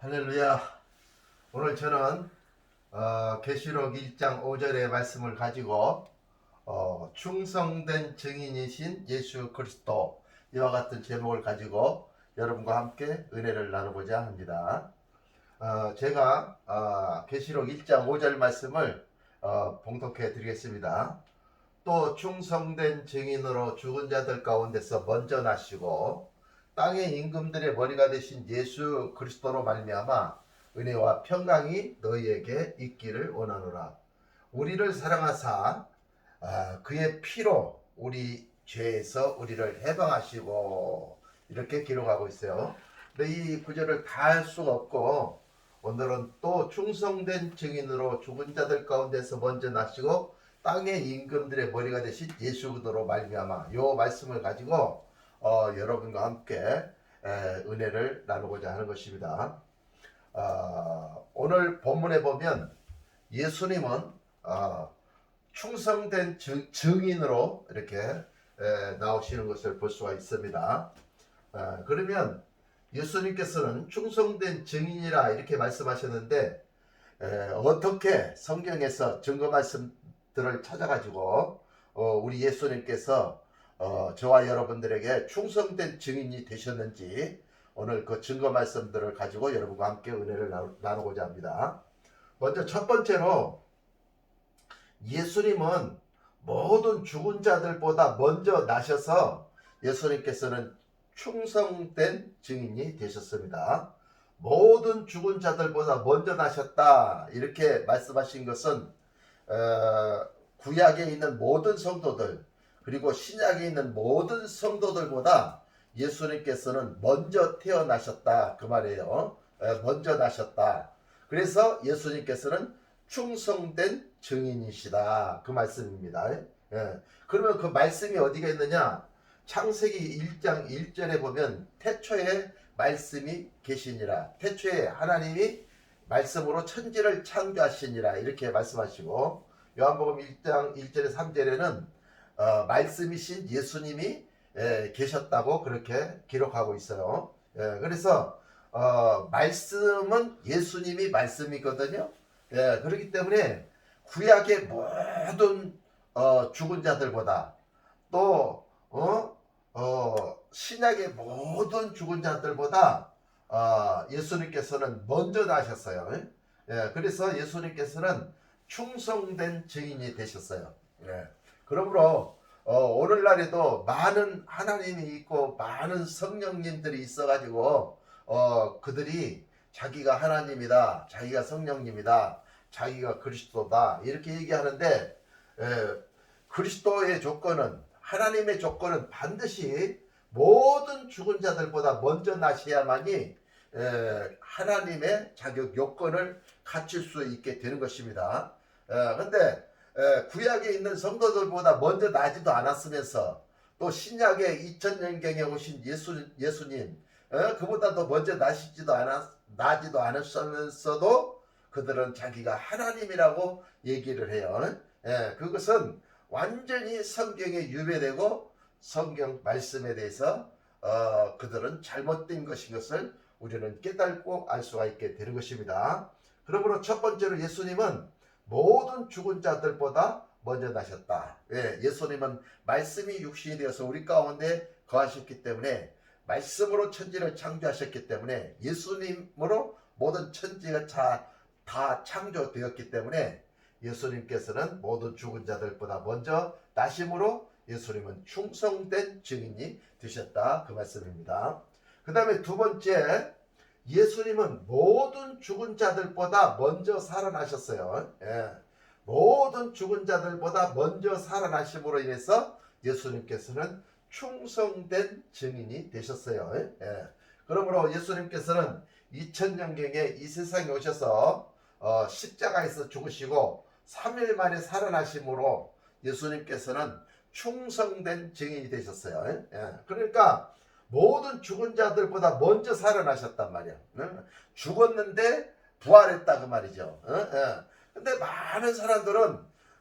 할렐루야. 오늘 저는 계시록 1장 5절의 말씀을 가지고 충성된 증인이신 예수 그리스도 이와 같은 제목을 가지고 여러분과 함께 은혜를 나누고자 합니다. 제가 계시록 1장 5절 말씀을 봉독해 드리겠습니다. 또 충성된 증인으로 죽은 자들 가운데서 먼저 나시고 땅의 임금들의 머리가 되신 예수 그리스도로 말미암아 은혜와 평강이 너희에게 있기를 원하노라. 우리를 사랑하사 그의 피로 우리 죄에서 우리를 해방하시고, 이렇게 기록하고 있어요. 근데 이 구절을 다 할 수가 없고, 오늘은 또 충성된 증인으로 죽은 자들 가운데서 먼저 나시고 땅의 임금들의 머리가 되신 예수 그리스도로 말미암아, 요 말씀을 가지고 여러분과 함께 은혜를 나누고자 하는 것입니다. 오늘 본문에 보면 예수님은 충성된 증인으로 이렇게 나오시는 것을 볼 수가 있습니다. 그러면 예수님께서는 충성된 증인이라 이렇게 말씀하셨는데, 어떻게 성경에서 증거 말씀들을 찾아가지고 우리 예수님께서 저와 여러분들에게 충성된 증인이 되셨는지, 오늘 그 증거 말씀들을 가지고 여러분과 함께 은혜를 나누고자 합니다. 먼저 첫 번째로, 예수님은 모든 죽은 자들보다 먼저 나셔서 예수님께서는 충성된 증인이 되셨습니다. 모든 죽은 자들보다 먼저 나셨다 이렇게 말씀하신 것은 구약에 있는 모든 성도들, 그리고 신약에 있는 모든 성도들보다 예수님께서는 먼저 태어나셨다 그 말이에요. 먼저 나셨다. 그래서 예수님께서는 충성된 증인이시다 그 말씀입니다. 그러면 그 말씀이 어디가 있느냐? 창세기 1장 1절에 보면 태초에 말씀이 계시니라. 태초에 하나님이 말씀으로 천지를 창조하시니라 이렇게 말씀하시고, 요한복음 1장 1절에 3절에는 말씀이신 예수님이 계셨다고 그렇게 기록하고 있어요. 그래서 말씀은 예수님이 말씀이거든요. 그렇기 때문에 구약의 모든 죽은 자들보다, 또 신약의 모든 죽은 자들보다 예수님께서는 먼저 나셨어요. 그래서 예수님께서는 충성된 증인이 되셨어요. 그러므로 오늘날에도 많은 하나님이 있고 많은 성령님들이 있어가지고 그들이 자기가 하나님이다, 자기가 성령님이다, 자기가 그리스도다 이렇게 얘기하는데, 그리스도의 조건은, 하나님의 조건은 반드시 모든 죽은 자들보다 먼저 나셔야만이 하나님의 자격 요건을 갖출 수 있게 되는 것입니다. 그런데 구약에 있는 성도들보다 먼저 나지도 않았으면서, 또 신약에 2000년경에 오신 예수님 그보다 더 먼저 나지도 않았으면서도 그들은 자기가 하나님이라고 얘기를 해요. 그것은 완전히 성경에 유배되고 성경 말씀에 대해서 그들은 잘못된 것인 것을 우리는 깨닫고 알 수가 있게 되는 것입니다. 그러므로 첫 번째로 예수님은 모든 죽은 자들보다 먼저 나셨다. 예수님은 말씀이 육신이 되어서 우리 가운데 거하셨기 때문에, 말씀으로 천지를 창조하셨기 때문에, 예수님으로 모든 천지가 다 창조되었기 때문에 예수님께서는 모든 죽은 자들보다 먼저 나심으로 예수님은 충성된 증인이 되셨다 그 말씀입니다. 그 다음에 두 번째, 예수님은 모든 죽은 자들보다 먼저 살아나셨어요. 모든 죽은 자들보다 먼저 살아나심으로 인해서 예수님께서는 충성된 증인이 되셨어요. 그러므로 예수님께서는 2000년경에 이 세상에 오셔서 십자가에서 죽으시고 3일 만에 살아나심으로 예수님께서는 충성된 증인이 되셨어요. 그러니까 모든 죽은 자들보다 먼저 살아나셨단 말이야. 죽었는데 부활했다 그 말이죠. 근데 많은 사람들은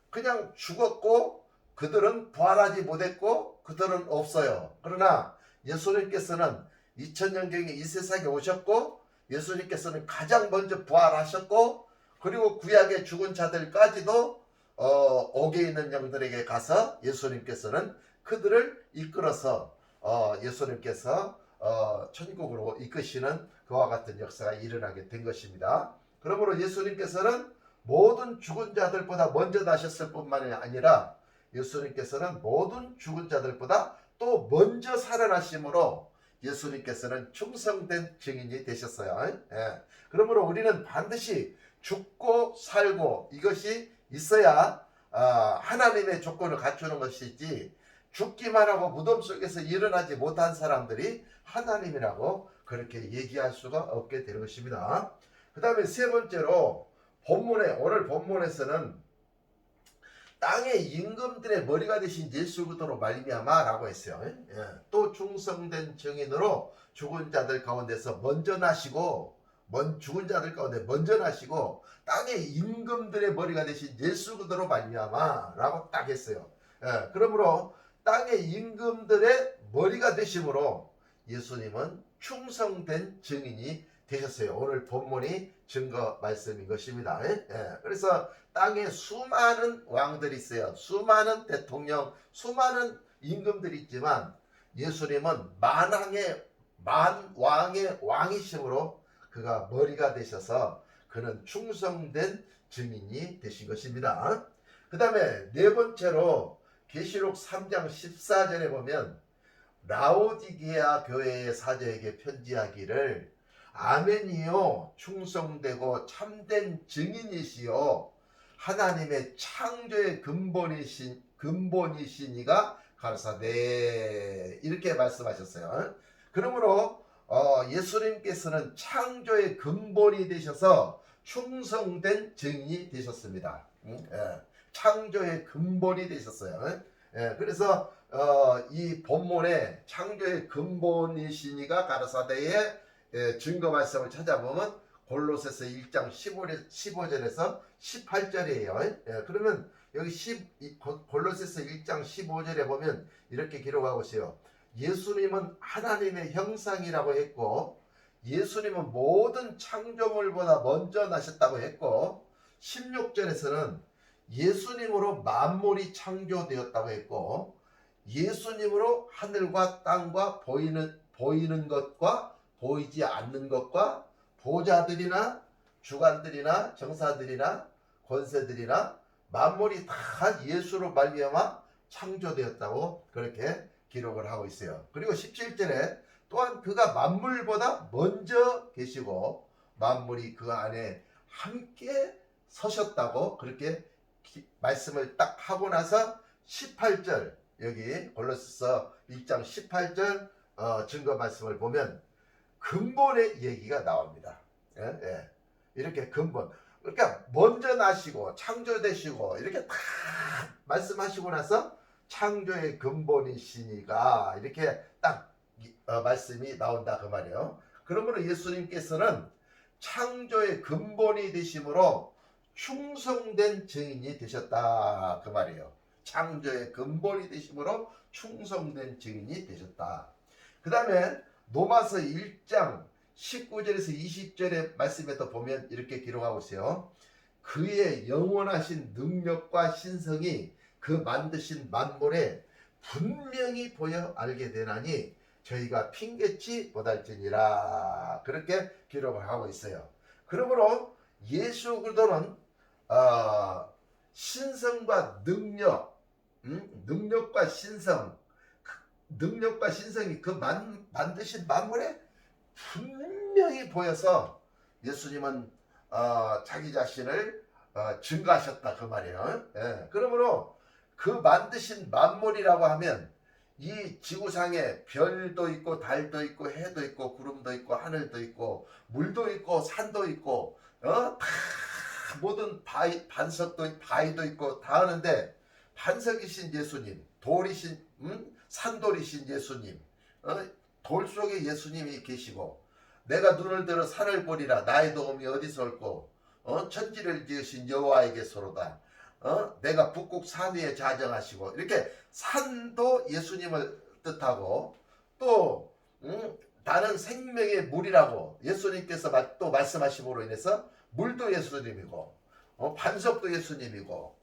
그냥 죽었고 그들은 부활하지 못했고 그들은 없어요. 그러나 예수님께서는 2000년경에 이 세상에 오셨고 예수님께서는 가장 먼저 부활하셨고, 그리고 구약의 죽은 자들까지도 옥에 있는 영들에게 가서 예수님께서는 그들을 이끌어서 예수님께서 천국으로 이끄시는 그와 같은 역사가 일어나게 된 것입니다. 그러므로 예수님께서는 모든 죽은 자들보다 먼저 나셨을 뿐만이 아니라 예수님께서는 모든 죽은 자들보다 또 먼저 살아나심으로 예수님께서는 충성된 증인이 되셨어요. 예. 그러므로 우리는 반드시 죽고 살고 이것이 있어야 하나님의 조건을 갖추는 것이지, 죽기만 하고 무덤 속에서 일어나지 못한 사람들이 하나님이라고 그렇게 얘기할 수가 없게 되는 것입니다. 그 다음에 세 번째로 오늘 본문에서는 땅의 임금들의 머리가 되신 예수 그리스도로 말미암아라고 했어요. 예. 또 충성된 증인으로 죽은 자들 가운데서 먼저 나시고, 죽은 자들 가운데 먼저 나시고 땅의 임금들의 머리가 되신 예수 그리스도로 말미암아라고 딱 했어요. 예. 그러므로 땅의 임금들의 머리가 되심으로 예수님은 충성된 증인이 되셨어요. 오늘 본문이 증거 말씀인 것입니다. 예. 그래서 땅에 수많은 왕들이 있어요. 수많은 대통령, 수많은 임금들이 있지만 예수님은 만왕의 왕이심으로 그가 머리가 되셔서 그는 충성된 증인이 되신 것입니다. 그 다음에 네 번째로 계시록 3장 14절에 보면 라오디게아 교회의 사제에게 편지하기를 아멘이요 충성되고 참된 증인이시요 하나님의 창조의 근본이시니가 가르사대 이렇게 말씀하셨어요. 그러므로 예수님께서는 창조의 근본이 되셔서 충성된 증인이 되셨습니다. 예, 창조의 근본이 되셨어요. 예, 그래서 이 본문에 창조의 근본이시니가 가르사대의 증거 말씀을 찾아보면 골로새서 1장 15절에서 18절이에요. 예, 그러면 여기 골로새서 1장 15절에 보면 이렇게 기록하고 있어요. 예수님은 하나님의 형상이라고 했고 예수님은 모든 창조물보다 먼저 나셨다고 했고 16절에서는 예수님으로 만물이 창조되었다고 했고 예수님으로 하늘과 땅과 보이는 것과 보이지 않는 것과 보좌들이나 주관들이나 정사들이나 권세들이나 만물이 다 예수로 말미암아 창조되었다고 그렇게 기록을 하고 있어요. 그리고 17절에 또한 그가 만물보다 먼저 계시고 만물이 그 안에 함께 서셨다고 그렇게 말씀을 딱 하고 나서 18절 여기 골로새서 1장 18절 증거 말씀을 보면 근본의 얘기가 나옵니다. 예? 예. 이렇게 근본. 그러니까 먼저 나시고 창조되시고 이렇게 다 말씀하시고 나서 창조의 근본이시니까 이렇게 딱 말씀이 나온다 그 말이에요. 그러므로 예수님께서는 창조의 근본이 되심으로 충성된 증인이 되셨다 그 말이에요. 창조의 근본이 되심으로 충성된 증인이 되셨다. 그 다음에 로마서 1장 19절에서 20절의 말씀에도 보면 이렇게 기록하고 있어요. 그의 영원하신 능력과 신성이 그 만드신 만물에 분명히 보여 알게 되나니 저희가 핑계치 못할지니라 그렇게 기록을 하고 있어요. 그러므로 예수 그리스도는 신성과 능력과 신성이 그 만드신 만물에 분명히 보여서 예수님은 자기 자신을 증거하셨다 그 말이에요. 예. 그러므로 그 만드신 만물이라고 하면 이 지구상에 별도 있고 달도 있고 해도 있고 구름도 있고 하늘도 있고 물도 있고 산도 있고 다 모든 반석도 바위도 있고 다 하는데 반석이신 예수님, 돌이신 산돌이신 예수님, 돌 속에 예수님이 계시고 내가 눈을 들어 산을 보리라 나의 도움이 어디서 올꼬 천지를 지으신 여호와에게서로다. 내가 북극 산 위에 자정하시고 이렇게 산도 예수님을 뜻하고 또 나는 생명의 물이라고 예수님께서 또 말씀하심으로 인해서 물도 예수님이고 반석도 예수님이고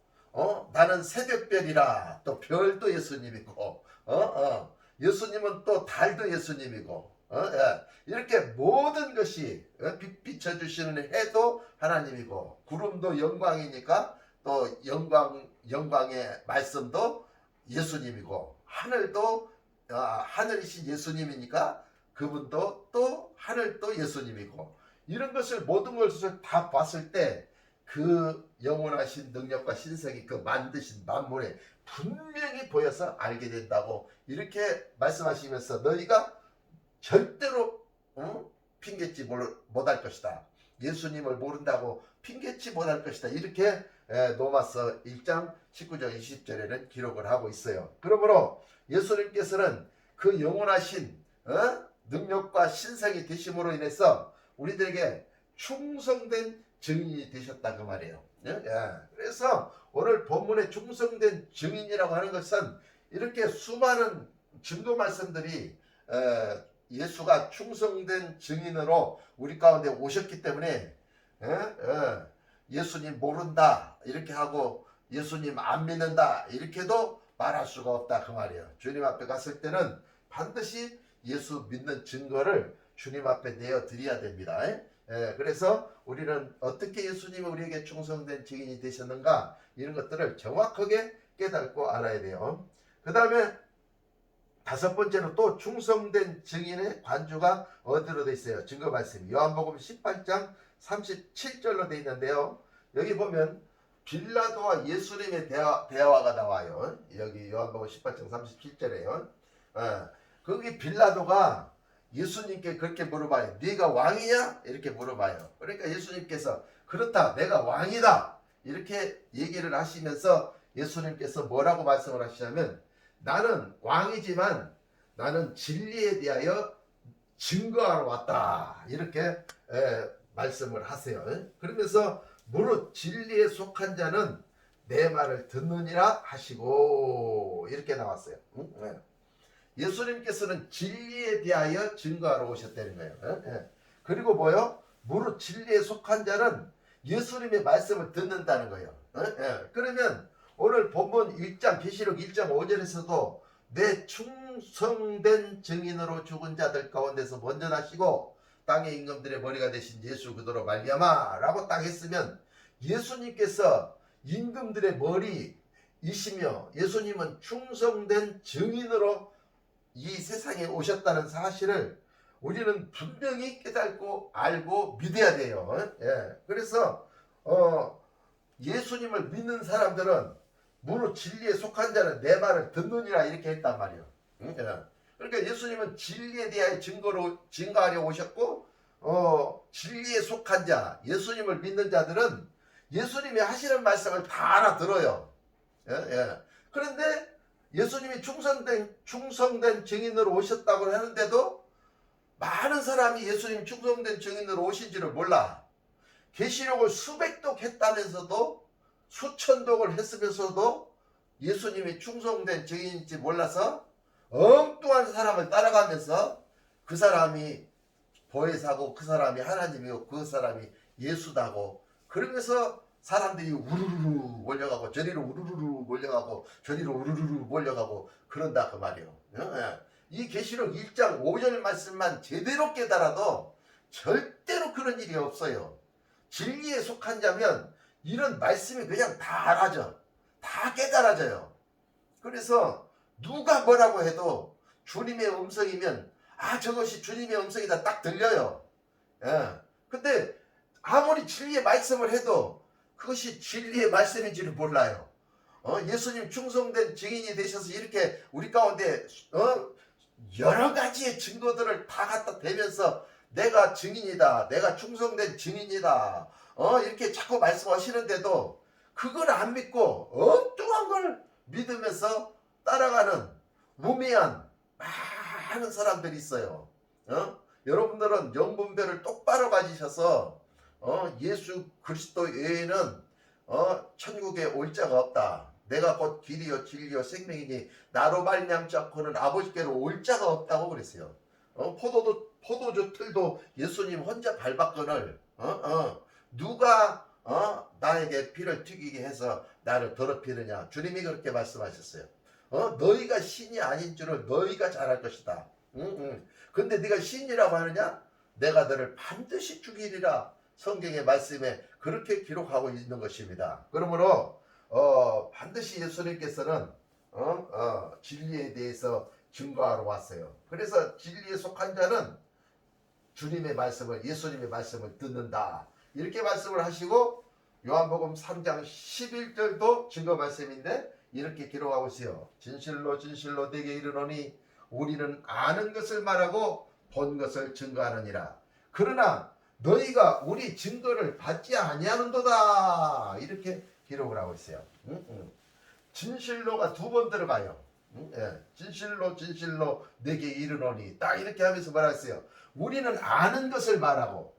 나는 새벽별이라 또 별도 예수님이고 예수님은 또 달도 예수님이고 예. 이렇게 모든 것이 빛 비춰주시는 해도 하나님이고 구름도 영광이니까 또 영광의 말씀도 예수님이고 하늘도 하늘이신 예수님이니까 그분도 또 하늘도 예수님이고 이런 것을 모든 것을 다 봤을 때 그 영원하신 능력과 신성이 그 만드신 만물에 분명히 보여서 알게 된다고 이렇게 말씀하시면서 너희가 절대로 핑계치 못할 것이다. 예수님을 모른다고 핑계치 못할 것이다. 이렇게 로마서 1장 19절 20절에는 기록을 하고 있어요. 그러므로 예수님께서는 그 영원하신 능력과 신성이 되심으로 인해서 우리들에게 충성된 증인이 되셨다 그 말이에요. 그래서 오늘 본문의 충성된 증인이라고 하는 것은 이렇게 수많은 증거 말씀들이 예수가 충성된 증인으로 우리 가운데 오셨기 때문에 예수님 모른다 이렇게 하고 예수님 안 믿는다 이렇게도 말할 수가 없다 그 말이에요. 주님 앞에 갔을 때는 반드시 예수 믿는 증거를 주님 앞에 내어드려야 됩니다. 그래서 우리는 어떻게 예수님이 우리에게 충성된 증인이 되셨는가 이런 것들을 정확하게 깨닫고 알아야 돼요. 그 다음에 다섯 번째로 또 충성된 증인의 관주가 어디로 되어 있어요? 증거 말씀 요한복음 18장 37절로 되어 있는데요. 여기 보면 빌라도와 예수님의 대화가 나와요. 여기 요한복음 18장 37절에요. 거기 빌라도가 예수님께 그렇게 물어봐요. 네가 왕이냐? 이렇게 물어봐요. 그러니까 예수님께서 그렇다 내가 왕이다 이렇게 얘기를 하시면서 예수님께서 뭐라고 말씀을 하시냐면 나는 왕이지만 나는 진리에 대하여 증거하러 왔다 이렇게 말씀을 하세요. 그러면서 무릇 진리에 속한 자는 내 말을 듣느니라 하시고 이렇게 나왔어요. 예수님께서는 진리에 대하여 증거하러 오셨다는 거예요. 그리고 뭐요? 무릇 진리에 속한 자는 예수님의 말씀을 듣는다는 거예요. 그러면 오늘 본문 1장 계시록 1장 5절에서도 내 충성된 증인으로 죽은 자들 가운데서 먼저 나시고 땅의 임금들의 머리가 되신 예수 그리스도로 말미암아 라고 딱 했으면 예수님께서 임금들의 머리이시며 예수님은 충성된 증인으로 이 세상에 오셨다는 사실을 우리는 분명히 깨닫고 알고 믿어야 돼요. 그래서 예수님을 믿는 사람들은 무릇 진리에 속한 자는 내 말을 듣느니라 이렇게 했단 말이에요. 그러니까 예수님은 진리에 대하여 증거하려 오셨고 진리에 속한 자 예수님을 믿는 자들은 예수님이 하시는 말씀을 다 알아들어요. 그런데 예수님이 충성된 증인으로 오셨다고 하는데도 많은 사람이 예수님 충성된 증인으로 오신지를 몰라. 계시록을 수백독 했다면서도 수천독을 했으면서도 예수님이 충성된 증인인지 몰라서 엉뚱한 사람을 따라가면서 그 사람이 보혜사고 그 사람이 하나님이고 그 사람이 예수다고 그러면서 사람들이 우르르르 몰려가고 저리로 우르르르 몰려가고 저리로 우르르르 몰려가고 그런다 그 말이에요. 이 계시록 1장 5절 말씀만 제대로 깨달아도 절대로 그런 일이 없어요. 진리에 속한 자면 이런 말씀이 그냥 다 알아져. 다 깨달아져요. 그래서 누가 뭐라고 해도 주님의 음성이면 저것이 주님의 음성이다 딱 들려요. 근데 아무리 진리의 말씀을 해도 그것이 진리의 말씀인지를 몰라요. 예수님 충성된 증인이 되셔서 이렇게 우리 가운데 여러 가지의 증거들을 다 갖다 대면서 내가 증인이다, 내가 충성된 증인이다 이렇게 자꾸 말씀하시는데도 그걸 안 믿고 엉뚱한 걸 믿으면서 따라가는 무미한 많은 사람들이 있어요. 여러분들은 영분별을 똑바로 가지셔서 예수 그리스도 외에는 천국에 올 자가 없다. 내가 곧 길이요 진리요 생명이니 나로 말미암지 않고는 아버지께로 올 자가 없다고 그랬어요. 포도도 포도주 틀도 예수님 혼자 밟았거늘 누가 나에게 피를 튀기게 해서 나를 더럽히느냐. 주님이 그렇게 말씀하셨어요. 너희가 신이 아닌 줄을 너희가 잘 알 것이다. 근데 네가 신이라고 하느냐? 내가 너를 반드시 죽이리라. 성경의 말씀에 그렇게 기록하고 있는 것입니다. 그러므로 반드시 예수님께서는 진리에 대해서 증거하러 왔어요. 그래서 진리에 속한 자는 주님의 말씀을, 예수님의 말씀을 듣는다. 이렇게 말씀을 하시고 요한복음 3장 11절도 증거 말씀인데 이렇게 기록하고 있어요. 진실로 진실로 내게 이르노니 우리는 아는 것을 말하고 본 것을 증거하느니라. 그러나 너희가 우리 증거를 받지 아니하는도다. 이렇게 기록을 하고 있어요. 진실로가 두 번 들어가요. 진실로 진실로 내게 이르노니 딱 이렇게 하면서 말했어요. 우리는 아는 것을 말하고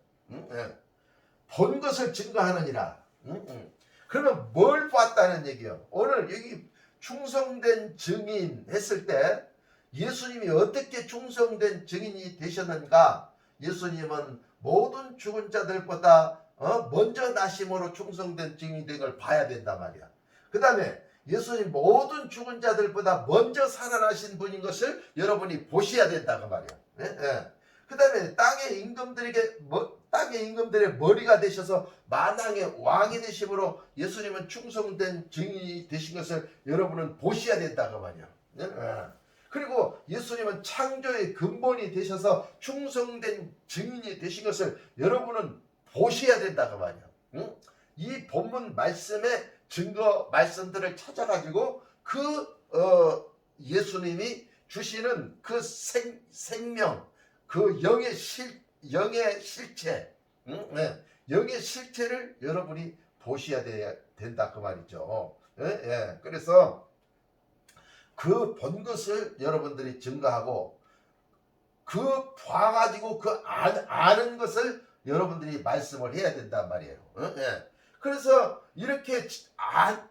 본 것을 증거하느니라. 그러면 뭘 봤다는 얘기요? 오늘 여기 충성된 증인 했을 때 예수님이 어떻게 충성된 증인이 되셨는가? 예수님은 모든 죽은 자들보다 먼저 나심으로 충성된 증인이 된 걸 봐야 된단 말이야. 그 다음에 예수님 모든 죽은 자들보다 먼저 살아나신 분인 것을 여러분이 보셔야 된다고 말이야. 그 다음에 땅의 임금들의 머리가 되셔서 만왕의 왕이 되심으로 예수님은 충성된 증인이 되신 것을 여러분은 보셔야 된다고 말이야. 그리고 예수님은 창조의 근본이 되셔서 충성된 증인이 되신 것을 여러분은 보셔야 된다고 말이야. 이 본문 말씀의 증거 말씀들을 찾아가지고 예수님이 주시는 그 생명, 그 영의 실체, 영의 실체를 여러분이 보셔야 된다 그 말이죠. 그래서 그 본 것을 여러분들이 증거하고 그 봐가지고 그 아는 것을 여러분들이 말씀을 해야 된단 말이에요. 그래서 이렇게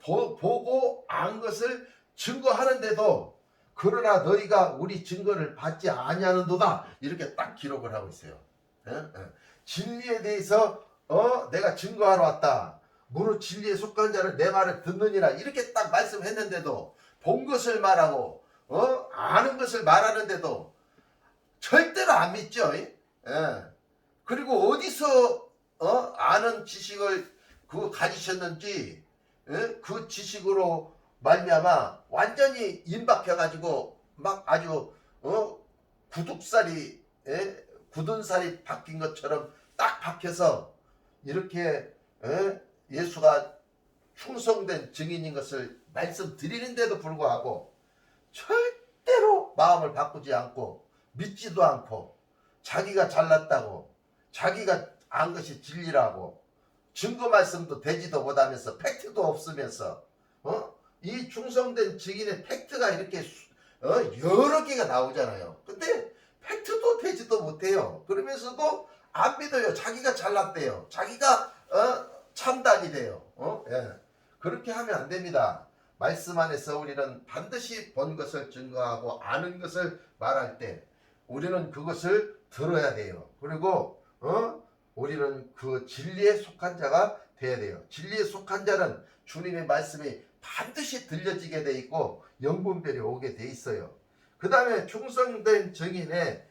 보고 안 것을 증거하는데도 그러나 너희가 우리 증거를 받지 아니하는도다. 이렇게 딱 기록을 하고 있어요. 진리에 대해서 내가 증거하러 왔다. 무릇 진리에 속한 자는 내 말을 듣느니라. 이렇게 딱 말씀했는데도 본 것을 말하고 아는 것을 말하는데도 절대로 안 믿죠. 그리고 어디서 아는 지식을 가지셨는지 그 지식으로 말미암아 완전히 임박해가지고 막 아주 굳은 살이 박힌 것처럼 딱 박혀서 이렇게 예수가 충성된 증인인 것을 말씀드리는데도 불구하고 절대로 마음을 바꾸지 않고 믿지도 않고 자기가 잘났다고 자기가 안 것이 진리라고 증거 말씀도 되지도 못하면서 팩트도 없으면서 이 충성된 증인의 팩트가 이렇게 여러 개가 나오잖아요. 근데 팩트도 되지도 못해요. 그러면서도 안 믿어요. 자기가 잘났대요. 자기가 참단이 돼요. 그렇게 하면 안 됩니다. 말씀 안에서 우리는 반드시 본 것을 증거하고 아는 것을 말할 때 우리는 그것을 들어야 돼요. 그리고 우리는 그 진리에 속한 자가 돼야 돼요. 진리에 속한 자는 주님의 말씀이 반드시 들려지게 돼 있고 영분별이 오게 돼 있어요. 그 다음에 충성된 증인의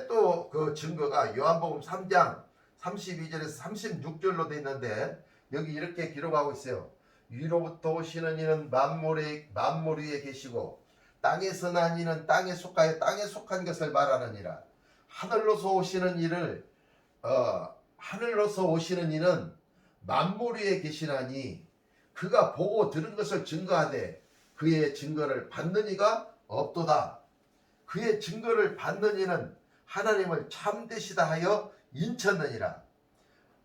또 그 증거가 요한복음 3장 32절에서 36절로 돼 있는데 여기 이렇게 기록하고 있어요. 위로부터 오시는 이는 만물 위에 계시고 땅에서 난 이는 땅에 속하여 땅에 속한 것을 말하느니라. 하늘로서 오시는 이는 만물 위에 계시나니 그가 보고 들은 것을 증거하되 그의 증거를 받는 이가 없도다. 그의 증거를 받는 이는 하나님을 참되시다 하여 인쳤느니라.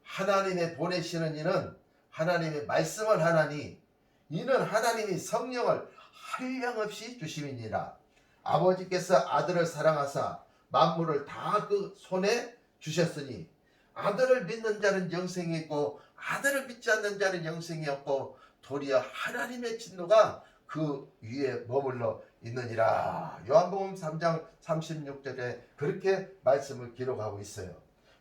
하나님의 보내시는 이는 하나님의 말씀을 하나니 이는 하나님이 성령을 한량없이 주심이니라. 아버지께서 아들을 사랑하사 만물을 다 그 손에 주셨으니 아들을 믿는 자는 영생이 있고 아들을 믿지 않는 자는 영생이 없고 도리어 하나님의 진노가 그 위에 머물러 있느니라. 요한복음 3장 36절에 그렇게 말씀을 기록하고 있어요.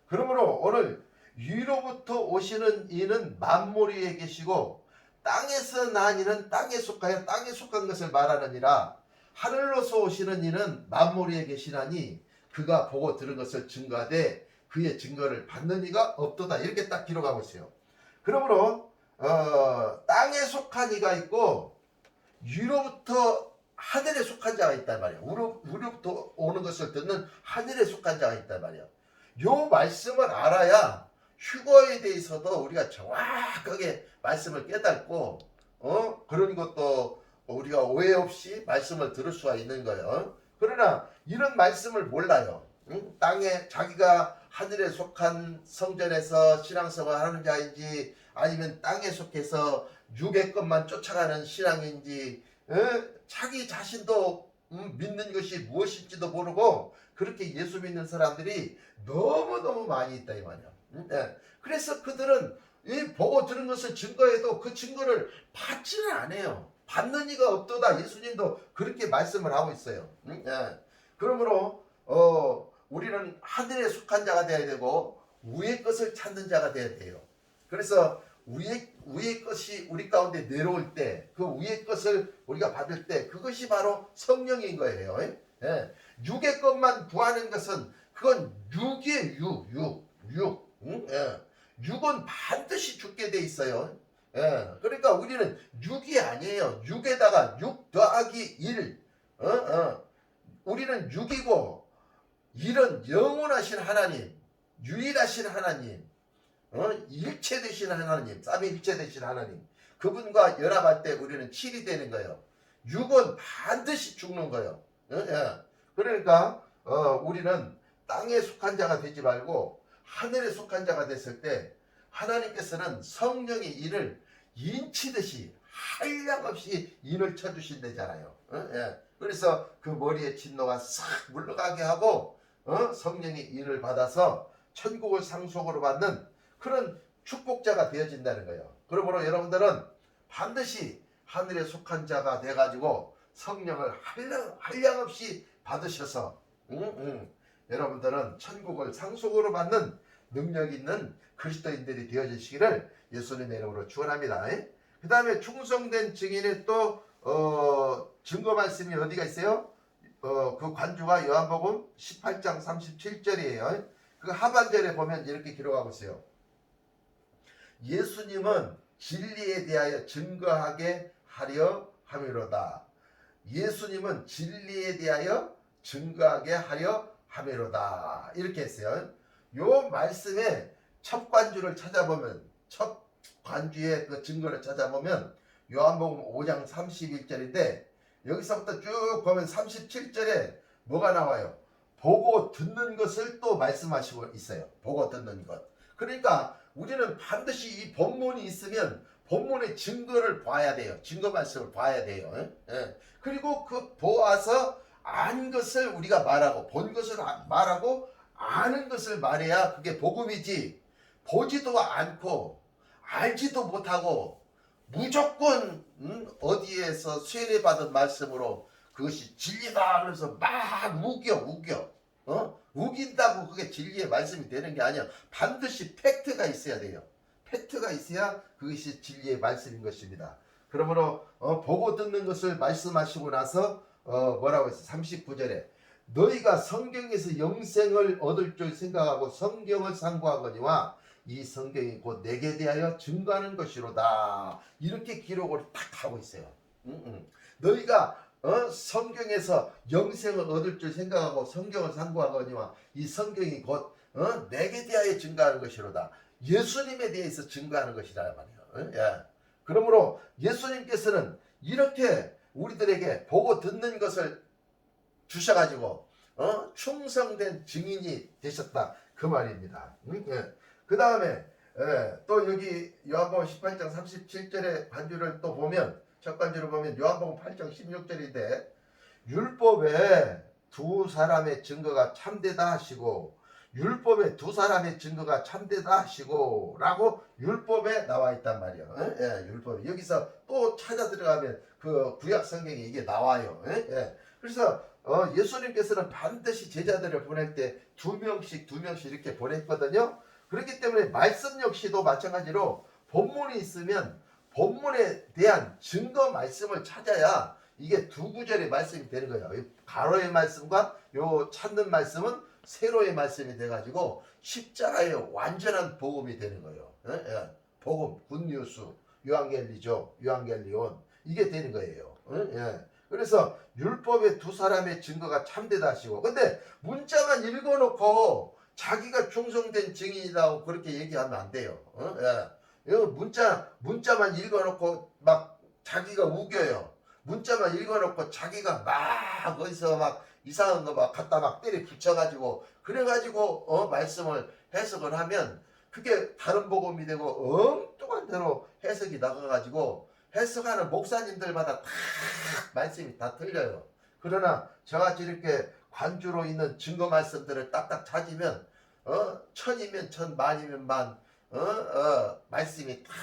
그러므로 오늘 위로부터 오시는 이는 만물 위에 계시고 땅에서 난 이는 땅에 속하여 땅에 속한 것을 말하느니라. 하늘로서 오시는 이는 만물 위에 계시나니 그가 보고 들은 것을 증거하되 그의 증거를 받는 이가 없도다. 이렇게 딱 기록하고 있어요. 그러므로 땅에 속한 이가 있고 위로부터 하늘에 속한 자가 있단 말이야. 위로부터 오는 것을 듣는 하늘에 속한 자가 있단 말이야. 요 말씀을 알아야 휴거에 대해서도 우리가 정확하게 말씀을 깨닫고 그런 것도 우리가 오해 없이 말씀을 들을 수가 있는 거예요. 그러나 이런 말씀을 몰라요. 땅에 자기가 하늘에 속한 성전에서 신앙생활 하는 자인지 아니면 땅에 속해서 육의 것만 쫓아가는 신앙인지 자기 자신도 믿는 것이 무엇인지도 모르고 그렇게 예수 믿는 사람들이 너무너무 많이 있다 이 말이야. 그래서 그들은 이 보고 들은 것을 증거해도 그 증거를 받지는 않아요. 받는 이가 없도다. 예수님도 그렇게 말씀을 하고 있어요. 그러므로 우리는 하늘에 속한 자가 되어야 되고 위의 것을 찾는 자가 되어야 돼요. 그래서 위의 것이 우리 가운데 내려올 때 그 위의 것을 우리가 받을 때 그것이 바로 성령인 거예요. 육의 것만 구하는 것은 그건 육이에요. 육. 육은 반드시 죽게 돼 있어요. 그러니까 우리는 육이 아니에요. 육에다가 6 더하기 1. 우리는 육이고 1은 영원하신 하나님, 유일하신 하나님, 일체 되신 하나님, 삼위일체 되신 하나님, 그분과 연합할 때 우리는 7이 되는 거예요. 6은 반드시 죽는 거예요. 그러니까 우리는 땅에 속한 자가 되지 말고 하늘에 속한 자가 됐을 때 하나님께서는 성령의 인을 인치듯이 한량없이 인을 쳐주신다잖아요. 그래서 그 머리에 진노가 싹 물러가게 하고 성령의 인을 받아서 천국을 상속으로 받는 그런 축복자가 되어진다는 거예요. 그러므로 여러분들은 반드시 하늘에 속한 자가 돼가지고 성령을 한량없이 받으셔서 여러분들은 천국을 상속으로 받는 능력 있는 그리스도인들이 되어지시기를 예수님의 이름으로 축원합니다. 그 다음에 충성된 증인의 또 증거 말씀이 어디가 있어요? 그 관주가 요한복음 18장 37절이에요. 그 하반절에 보면 이렇게 기록하고 있어요. 예수님은 진리에 대하여 증거하게 하려 함이로다. 예수님은 진리에 대하여 증거하게 하려 함이로다. 이렇게 했어요. 요 말씀에 첫 관주를 찾아보면 첫 관주의 그 증거를 찾아보면 요한복음 5장 31절인데 여기서부터 쭉 보면 37절에 뭐가 나와요? 보고 듣는 것을 또 말씀하시고 있어요. 보고 듣는 것. 그러니까 우리는 반드시 이 본문이 있으면 본문의 증거를 봐야 돼요. 증거 말씀을 봐야 돼요. 그리고 그 보아서 안 것을 우리가 말하고 본 것을 말하고 아는 것을 말해야 그게 복음이지. 보지도 않고 알지도 못하고 무조건 어디에서 세례받은 말씀으로 그것이 진리다 그래서 막 우겨 우긴다고 그게 진리의 말씀이 되는 게 아니야. 반드시 팩트가 있어야 돼요. 팩트가 있어야 그것이 진리의 말씀인 것입니다. 그러므로 보고 듣는 것을 말씀하시고 나서 뭐라고 했어? 39절에 너희가 성경에서 영생을 얻을 줄 생각하고 성경을 상고하거니와 이 성경이 곧 내게 대하여 증거하는 것이로다. 이렇게 기록을 딱 하고 있어요. 너희가 성경에서 영생을 얻을 줄 생각하고 성경을 상고하거니와 이 성경이 곧 내게 대하여 증거하는 것이로다. 예수님에 대해서 증거하는 것이라 말이에요. 그러므로 예수님께서는 이렇게 우리들에게 보고 듣는 것을 주셔가지고 충성된 증인이 되셨다 그 말입니다. 그 다음에 또 여기 요한복음 18장 37절의 관주를 또 보면 첫 관주를 보면 요한복음 8장 16절인데 율법에 두 사람의 증거가 참되다 하시고 율법에 두 사람의 증거가 참되다 하시고 라고 율법에 나와 있단 말이에요. 예, 율법. 여기서 또 찾아 들어가면 그 구약 성경에 이게 나와요. 예. 그래서 예수님께서는 반드시 제자들을 보낼 때 두 명씩 이렇게 보냈거든요. 그렇기 때문에 말씀 역시도 마찬가지로 본문이 있으면 본문에 대한 증거 말씀을 찾아야 이게 두 구절의 말씀이 되는 거예요. 가로의 말씀과 요 찾는 말씀은 세로의 말씀이 돼가지고 십자가의 완전한 복음이 되는 거예요. 예? 복음, 굿뉴스, 유앙겔리죠. 유앙겔리온 이게 되는 거예요. 예? 그래서 율법의 두 사람의 증거가 참되다 하시고, 근데 문자만 읽어놓고 자기가 충성된 증인이라고 그렇게 얘기하면 안 돼요. 예? 문자만 읽어놓고 막 자기가 우겨요. 문자만 읽어놓고 자기가 막 어디서 막 이상한 거 막 갖다 막 때려 붙여가지고 그래가지고 말씀을 해석을 하면 그게 다른 복음이 되고 엉뚱한 대로 해석이 나가가지고 해석하는 목사님들마다 다 말씀이 다 틀려요. 그러나 저같이 이렇게 관주로 있는 증거 말씀들을 딱딱 찾으면 천이면 천, 만이면 만, 말씀이 다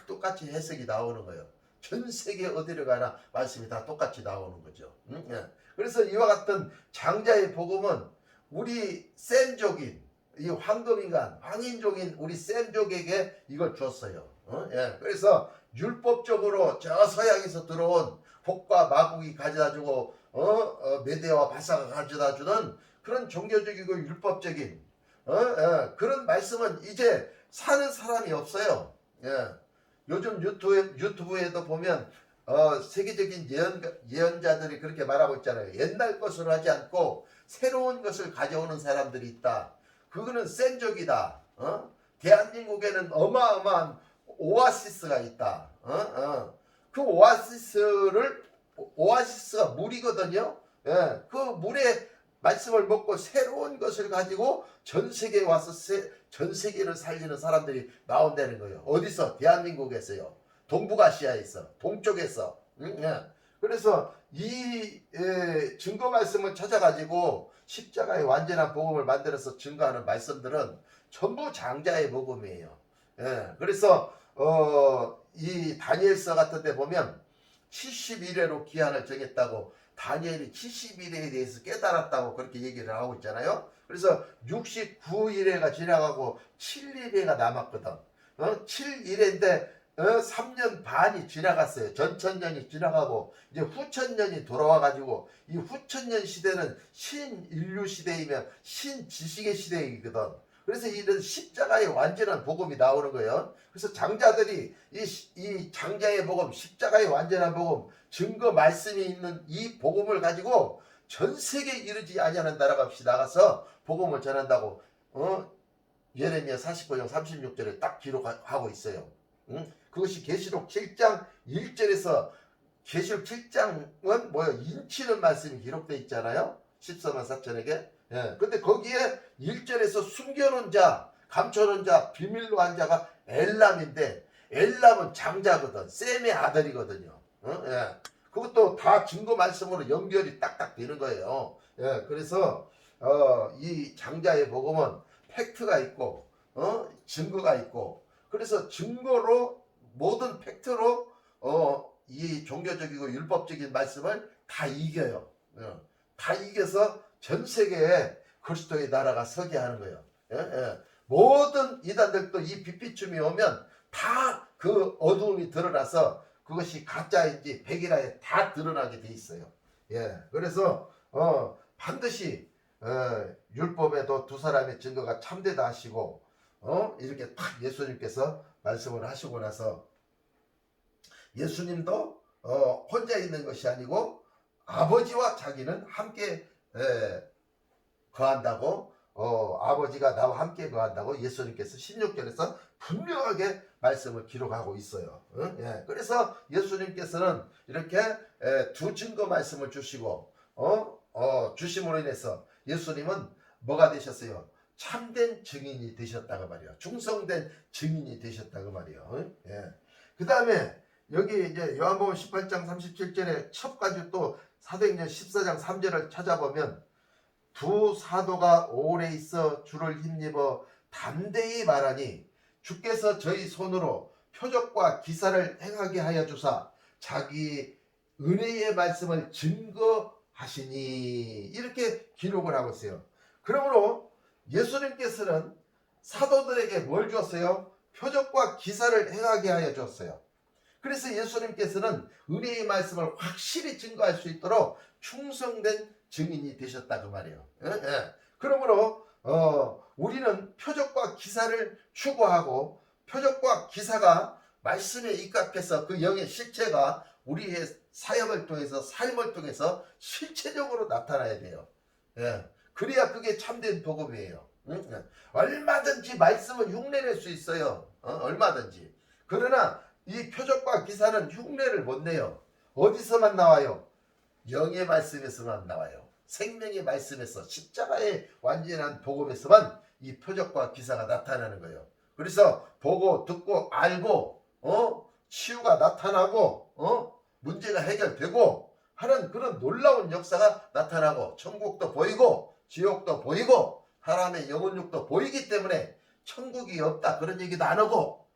똑같이 해석이 나오는 거예요. 전 세계 어디를 가나 말씀이 다 똑같이 나오는 거죠. 예. 그래서 이와 같은 장자의 복음은 우리 셈족인 이 황금인간, 황인족인 우리 셈족에게 이걸 줬어요. 예. 그래서 율법적으로 저 서양에서 들어온 복과 마국이 가져다주고 메대와 바사가 가져다주는 그런 종교적이고 율법적인 그런 말씀은 이제 사는 사람이 없어요. 예. 요즘 유튜브에도 보면 세계적인 예언자들이 그렇게 말하고 있잖아요. 옛날 것으로 하지 않고 새로운 것을 가져오는 사람들이 있다. 그거는 센적이다. 대한민국에는 어마어마한 오아시스가 있다. 그 오아시스가 물이거든요. 예, 그 물의 말씀을 먹고 새로운 것을 가지고 전 세계에 와서 전 세계를 살리는 사람들이 나온다는 거예요. 어디서? 대한민국에서요. 동북아시아에서, 동쪽에서. 예. 그래서 이 증거 말씀을 찾아가지고 십자가의 완전한 복음을 만들어서 증거하는 말씀들은 전부 장자의 복음이에요. 예. 그래서 이 다니엘서 같은 데 보면 71회로 기한을 정했다고 다니엘이 71회에 대해서 깨달았다고 그렇게 얘기를 하고 있잖아요. 그래서 69일회가 지나가고 7일회가 남았거든. 7일회인데 3년 반이 지나갔어요. 전천년이 지나가고 이제 후천년이 돌아와가지고 이 후천년 시대는 신인류 시대이면 신지식의 시대이거든. 그래서 이런 십자가의 완전한 복음이 나오는 거예요. 그래서 장자들이 이 장자의 복음, 십자가의 완전한 복음, 증거 말씀이 있는 이 복음을 가지고 전 세계에 이르지 아니하는 나라가 없이 나가서 복음을 전한다고 예레미야 49장 36절에 딱 기록하고 있어요. 그것이 계시록 7장 1절에서 계시록 7장은 뭐예요? 인치는 말씀이 기록되어 있잖아요. 14만 4천에게. 예. 근데 거기에 1절에서 숨겨놓은 자, 감춰놓은 자, 비밀로 한 자가 엘람인데 엘람은 장자거든. 셈의 아들이거든요. 예. 그것도 다 증거 말씀으로 연결이 딱딱 되는 거예요. 예. 그래서 이 장자의 복음은 팩트가 있고 증거가 있고 그래서 증거로 모든 팩트로 이 종교적이고 율법적인 말씀을 다 이겨요. 다 이겨서 전 세계에 그리스도의 나라가 서게 하는 거예요. 예? 예. 모든 이단들도 이 빛비춤이 오면 다 그 어두움이 드러나서 그것이 가짜인지 백이라에 다 드러나게 돼 있어요. 예. 그래서 반드시 율법에도 두 사람의 증거가 참되다 하시고 이렇게 딱 예수님께서 말씀을 하시고 나서 예수님도 혼자 있는 것이 아니고 아버지와 자기는 함께 거한다고 아버지가 나와 함께 거한다고 예수님께서 16절에서 분명하게 말씀을 기록하고 있어요. 예. 그래서 예수님께서는 이렇게 두 증거 말씀을 주시고 주심으로 인해서 예수님은 뭐가 되셨어요? 참된 증인이 되셨다고 말이에요. 충성된 증인이 되셨다고 말이에요. 예. 그 다음에 여기 이제 요한복음 18장 37절에 첫 가지 또 사도행전 14장 3절을 찾아보면 두 사도가 오래 있어 주를 힘입어 담대히 말하니 주께서 저희 손으로 표적과 기사를 행하게 하여 주사 자기 은혜의 말씀을 증거하시니 이렇게 기록을 하고 있어요. 그러므로 예수님께서는 사도들에게 뭘 주었어요? 표적과 기사를 행하게 하여 주었어요. 그래서 예수님께서는 은혜의 말씀을 확실히 증거할 수 있도록 충성된 증인이 되셨다 그 말이에요. 예? 예. 그러므로 우리는 표적과 기사를 추구하고 표적과 기사가 말씀에 입각해서 그 영의 실체가 우리의 사역을 통해서 삶을 통해서 실체적으로 나타나야 돼요. 예. 그래야 그게 참된 복음이에요. 예. 얼마든지 말씀은 흉내낼 수 있어요. 얼마든지. 그러나 이 표적과 기사는 흉내를 못 내요. 어디서만 나와요? 영의 말씀에서만 나와요. 생명의 말씀에서 십자가의 완전한 복음에서만 이 표적과 기사가 나타나는 거예요. 그래서 보고 듣고 알고 치유가 나타나고 문제가 해결되고 하는 그런 놀라운 역사가 나타나고 천국도 보이고 지옥도 보이고 사람의 영혼육도 보이기 때문에 천국이 없다 그런 얘기도 안 하고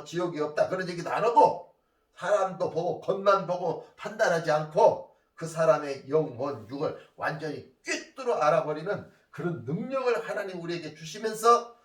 지옥이 없다 그런 얘기도 안 하고 사람도 보고 겉만 보고 판단하지 않고 그 사람의 영혼 육을 완전히 꿰뚫어 알아버리는 그런 능력을 하나님 우리에게 주시면서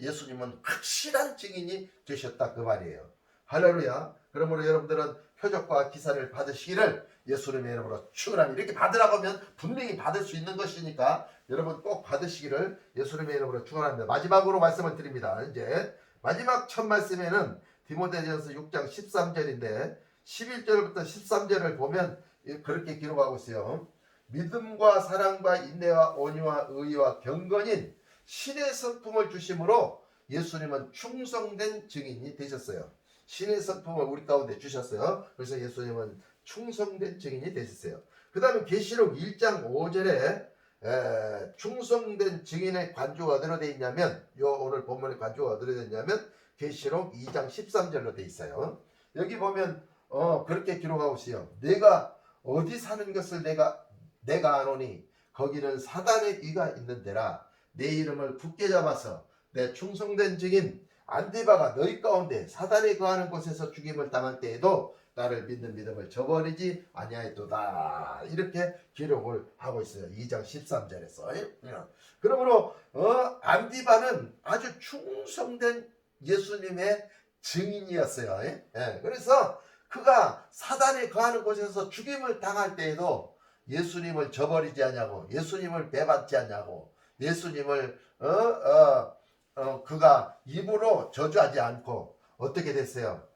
예수님은 확실한 증인이 되셨다 그 말이에요. 할렐루야. 그러므로 여러분들은 표적과 기사를 받으시기를 예수님의 이름으로 축원합니다. 이렇게 받으라고 하면 분명히 받을 수 있는 것이니까 여러분 꼭 받으시기를 예수님의 이름으로 축원합니다. 마지막으로 말씀을 드립니다. 이제 마지막 첫 말씀에는 디모데전서 6장 13절인데 11절부터 13절을 보면 그렇게 기록하고 있어요. 믿음과 사랑과 인내와 온유와 의와 경건인 신의 성품을 주심으로 예수님은 충성된 증인이 되셨어요. 신의 성품을 우리 가운데 주셨어요. 그래서 예수님은 충성된 증인이 되셨어요. 그 다음에 계시록 1장 5절에 충성된 증인의 관조가 어디로 되어 있냐면 오늘 본문의 관조가 어디로 되어 있냐면 계시록 2장 13절로 되어 있어요. 여기 보면 그렇게 기록하고 있어요. 내가 어디 사는 것을 내가 아노니 거기는 사단의 귀가 있는 데라. 내 이름을 굳게 잡아서 내 충성된 증인 안디바가 너희 가운데 사단이 거하는 곳에서 죽임을 당할 때에도 나를 믿는 믿음을 저버리지 아니하였도다. 이렇게 기록을 하고 있어요. 2장 13절에서. 그러므로 안디바는 아주 충성된 예수님의 증인이었어요. 그래서 그가 사단이 거하는 곳에서 죽임을 당할 때에도 예수님을 저버리지 않냐고, 예수님을 배반지 않냐고, 예수님을 그가 입으로 저주하지 않고 어떻게 됐어요?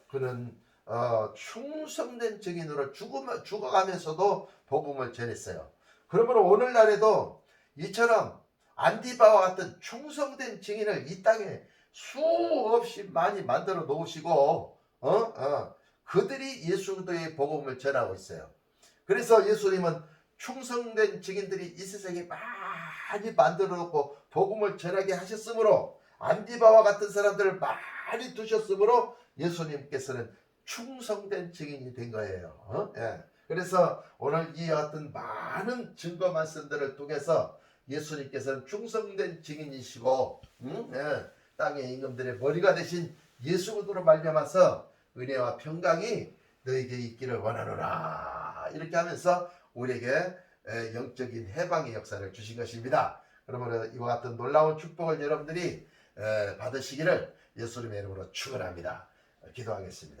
그는 충성된 증인으로 죽어가면서도 복음을 전했어요. 그러므로 오늘날에도 이처럼 안디바와 같은 충성된 증인을 이 땅에 수없이 많이 만들어 놓으시고 그들이 예수도의 복음을 전하고 있어요. 그래서 예수님은 충성된 증인들이 이 세상에 많이 만들어 놓고 복음을 전하게 하셨으므로 안디바와 같은 사람들을 많이 두셨으므로 예수님께서는 충성된 증인이 된 거예요. 그래서 오늘 이 같은 많은 증거 말씀들을 통해서 예수님께서는 충성된 증인이시고 땅의 임금들의 머리가 되신 예수 그리스도로 말미암아서 은혜와 평강이 너에게 있기를 원하노라. 이렇게 하면서 우리에게 영적인 해방의 역사를 주신 것입니다. 그러므로 이와 같은 놀라운 축복을 여러분들이 받으시기를 예수님의 이름으로 축원합니다. 기도하겠습니다.